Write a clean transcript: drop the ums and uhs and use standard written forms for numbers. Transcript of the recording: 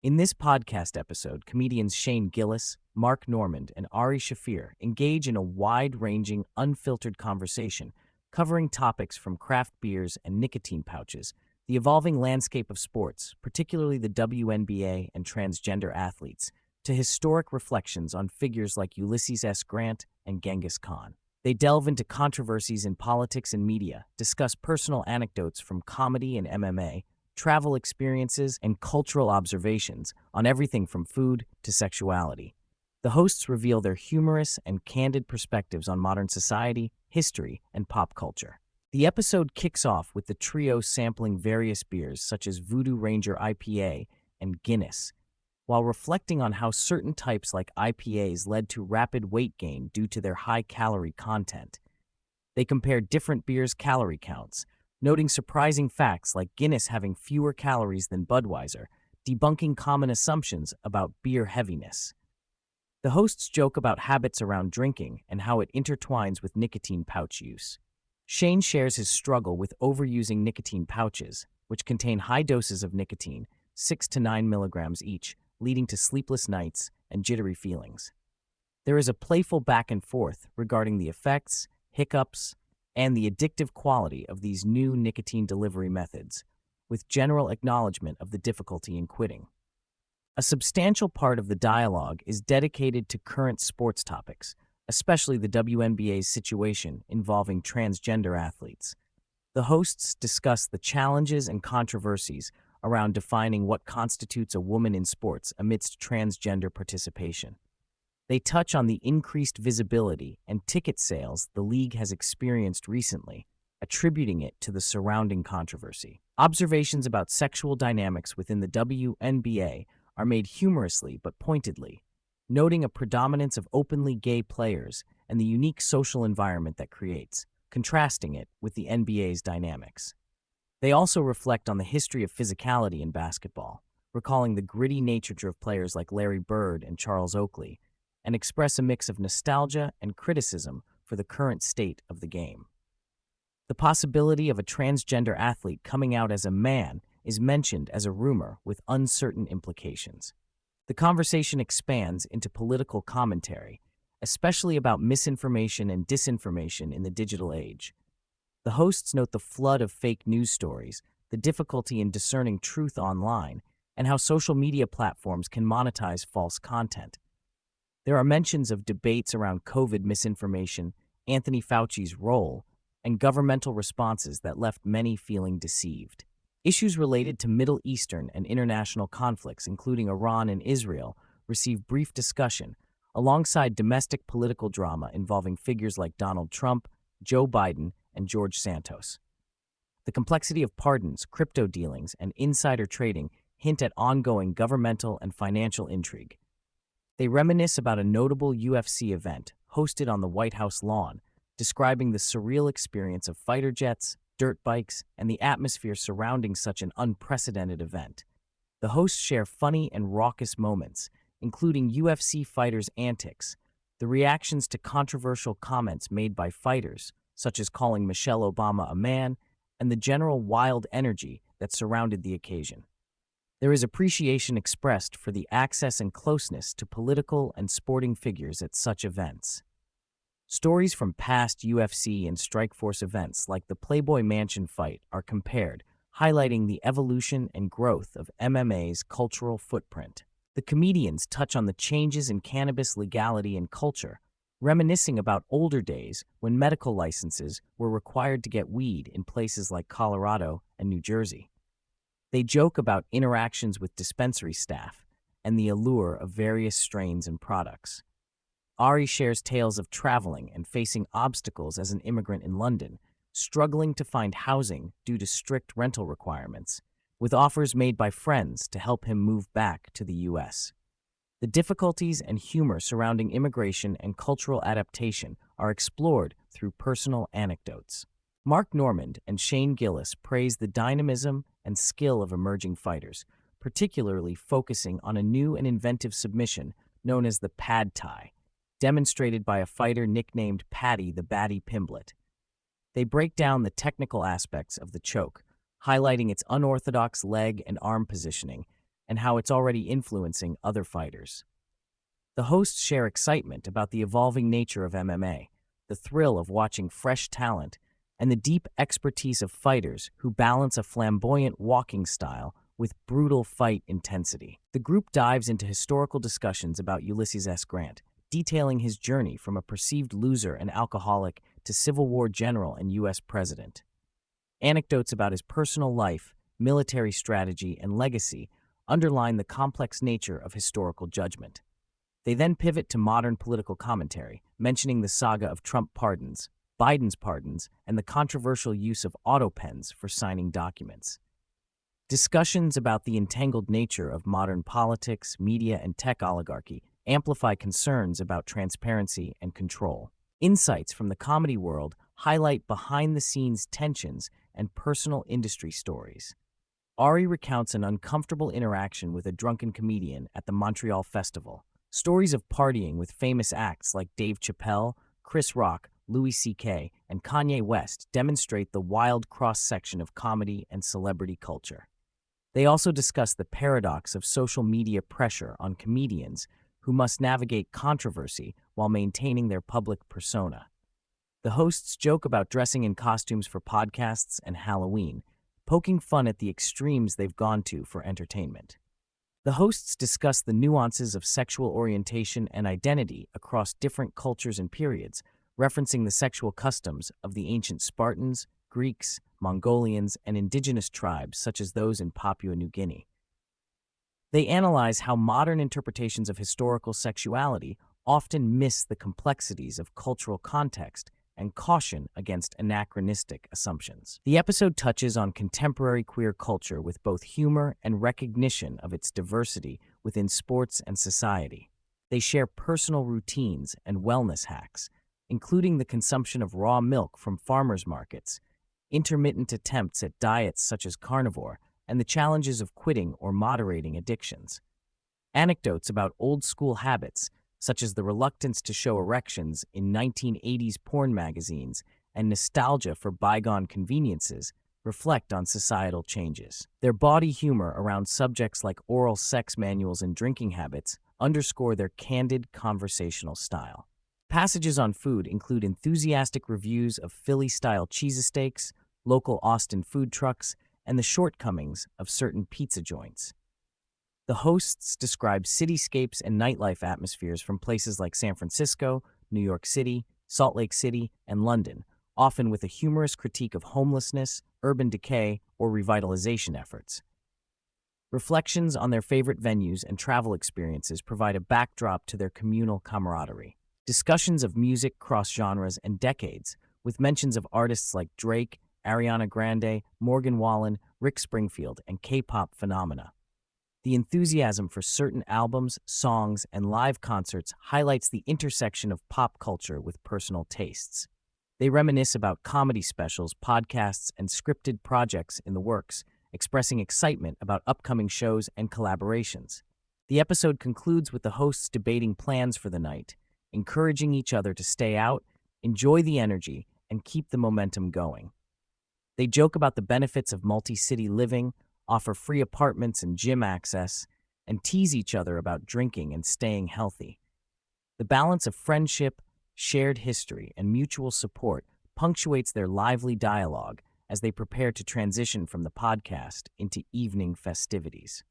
In this podcast episode, comedians Shane Gillis, Mark Normand, and Ari Shaffir engage in a wide-ranging, unfiltered conversation covering topics from craft beers and nicotine pouches, the evolving landscape of sports, particularly the WNBA and transgender athletes, to historic reflections on figures like Ulysses S. Grant and Genghis Khan. They delve into controversies in politics and media, discuss personal anecdotes from comedy and MMA, travel experiences, and cultural observations on everything from food to sexuality. The hosts reveal their humorous and candid perspectives on modern society, history, and pop culture. The episode kicks off with the trio sampling various beers such as Voodoo Ranger IPA and Guinness, while reflecting on how certain types like IPAs led to rapid weight gain due to their high calorie content. They compare different beers' calorie counts, noting surprising facts like Guinness having fewer calories than Budweiser, debunking common assumptions about beer heaviness. The hosts joke about habits around drinking and how it intertwines with nicotine pouch use. Shane shares his struggle with overusing nicotine pouches, which contain high doses of nicotine, 6 to 9 milligrams each, leading to sleepless nights and jittery feelings. There is a playful back and forth regarding the effects, hiccups, and the addictive quality of these new nicotine delivery methods, with general acknowledgement of the difficulty in quitting. A substantial part of the dialogue is dedicated to current sports topics, especially the WNBA's situation involving transgender athletes. The hosts discuss the challenges and controversies around defining what constitutes a woman in sports amidst transgender participation. They touch on the increased visibility and ticket sales the league has experienced recently, attributing it to the surrounding controversy. Observations about sexual dynamics within the WNBA are made humorously but pointedly, noting a predominance of openly gay players and the unique social environment that creates, contrasting it with the NBA's dynamics. They also reflect on the history of physicality in basketball, recalling the gritty nature of players like Larry Bird and Charles Oakley, and express a mix of nostalgia and criticism for the current state of the game. The possibility of a transgender athlete coming out as a man is mentioned as a rumor with uncertain implications. The conversation expands into political commentary, especially about misinformation and disinformation in the digital age. The hosts note the flood of fake news stories, the difficulty in discerning truth online, and how social media platforms can monetize false content. There are mentions of debates around COVID misinformation, Anthony Fauci's role, and governmental responses that left many feeling deceived. Issues related to Middle Eastern and international conflicts, including Iran and Israel, receive brief discussion, alongside domestic political drama involving figures like Donald Trump, Joe Biden, and George Santos. The complexity of pardons, crypto dealings, and insider trading hint at ongoing governmental and financial intrigue. They reminisce about a notable UFC event hosted on the White House lawn, describing the surreal experience of fighter jets, dirt bikes, and the atmosphere surrounding such an unprecedented event. The hosts share funny and raucous moments, including UFC fighters' antics, the reactions to controversial comments made by fighters, such as calling Michelle Obama a man, and the general wild energy that surrounded the occasion. There is appreciation expressed for the access and closeness to political and sporting figures at such events. Stories from past UFC and Strikeforce events like the Playboy Mansion fight are compared, highlighting the evolution and growth of MMA's cultural footprint. The comedians touch on the changes in cannabis legality and culture, reminiscing about older days when medical licenses were required to get weed in places like Colorado and New Jersey. They joke about interactions with dispensary staff and the allure of various strains and products. Ari shares tales of traveling and facing obstacles as an immigrant in London, struggling to find housing due to strict rental requirements, with offers made by friends to help him move back to the U.S. The difficulties and humor surrounding immigration and cultural adaptation are explored through personal anecdotes. Mark Normand and Shane Gillis praise the dynamism and skill of emerging fighters, particularly focusing on a new and inventive submission known as the pad thai, demonstrated by a fighter nicknamed Paddy the Batty Pimblett. They break down the technical aspects of the choke, highlighting its unorthodox leg and arm positioning, and how it's already influencing other fighters. The hosts share excitement about the evolving nature of MMA, the thrill of watching fresh talent, and the deep expertise of fighters who balance a flamboyant walking style with brutal fight intensity. The group dives into historical discussions about Ulysses S. Grant, detailing his journey from a perceived loser and alcoholic to Civil War general and U.S. president. Anecdotes about his personal life, military strategy, and legacy underline the complex nature of historical judgment. They then pivot to modern political commentary, mentioning the saga of Trump pardons, Biden's pardons, and the controversial use of auto pens for signing documents. Discussions about the entangled nature of modern politics, media, and tech oligarchy amplify concerns about transparency and control. Insights from the comedy world highlight behind-the-scenes tensions and personal industry stories. Ari recounts an uncomfortable interaction with a drunken comedian at the Montreal Festival. Stories of partying with famous acts like Dave Chappelle, Chris Rock, Louis C.K., and Kanye West demonstrate the wild cross-section of comedy and celebrity culture. They also discuss the paradox of social media pressure on comedians who must navigate controversy while maintaining their public persona. The hosts joke about dressing in costumes for podcasts and Halloween, poking fun at the extremes they've gone to for entertainment. The hosts discuss the nuances of sexual orientation and identity across different cultures and periods, referencing the sexual customs of the ancient Spartans, Greeks, Mongolians, and indigenous tribes such as those in Papua New Guinea. They analyze how modern interpretations of historical sexuality often miss the complexities of cultural context and caution against anachronistic assumptions. The episode touches on contemporary queer culture with both humor and recognition of its diversity within sports and society. They share personal routines and wellness hacks, including the consumption of raw milk from farmers markets, intermittent attempts at diets such as carnivore, and the challenges of quitting or moderating addictions. Anecdotes about old-school habits, such as the reluctance to show erections in 1980s porn magazines and nostalgia for bygone conveniences, reflect on societal changes. Their body humor around subjects like oral sex manuals and drinking habits underscore their candid conversational style. Passages on food include enthusiastic reviews of Philly-style cheese-steaks, local Austin food trucks, and the shortcomings of certain pizza joints. The hosts describe cityscapes and nightlife atmospheres from places like San Francisco, New York City, Salt Lake City, and London, often with a humorous critique of homelessness, urban decay, or revitalization efforts. Reflections on their favorite venues and travel experiences provide a backdrop to their communal camaraderie. Discussions of music cross genres and decades, with mentions of artists like Drake, Ariana Grande, Morgan Wallen, Rick Springfield, and K-pop phenomena. The enthusiasm for certain albums, songs, and live concerts highlights the intersection of pop culture with personal tastes. They reminisce about comedy specials, podcasts, and scripted projects in the works, expressing excitement about upcoming shows and collaborations. The episode concludes with the hosts debating plans for the night, encouraging each other to stay out, enjoy the energy, and keep the momentum going. They joke about the benefits of multi-city living, offer free apartments and gym access, and tease each other about drinking and staying healthy. The balance of friendship, shared history, and mutual support punctuates their lively dialogue as they prepare to transition from the podcast into evening festivities.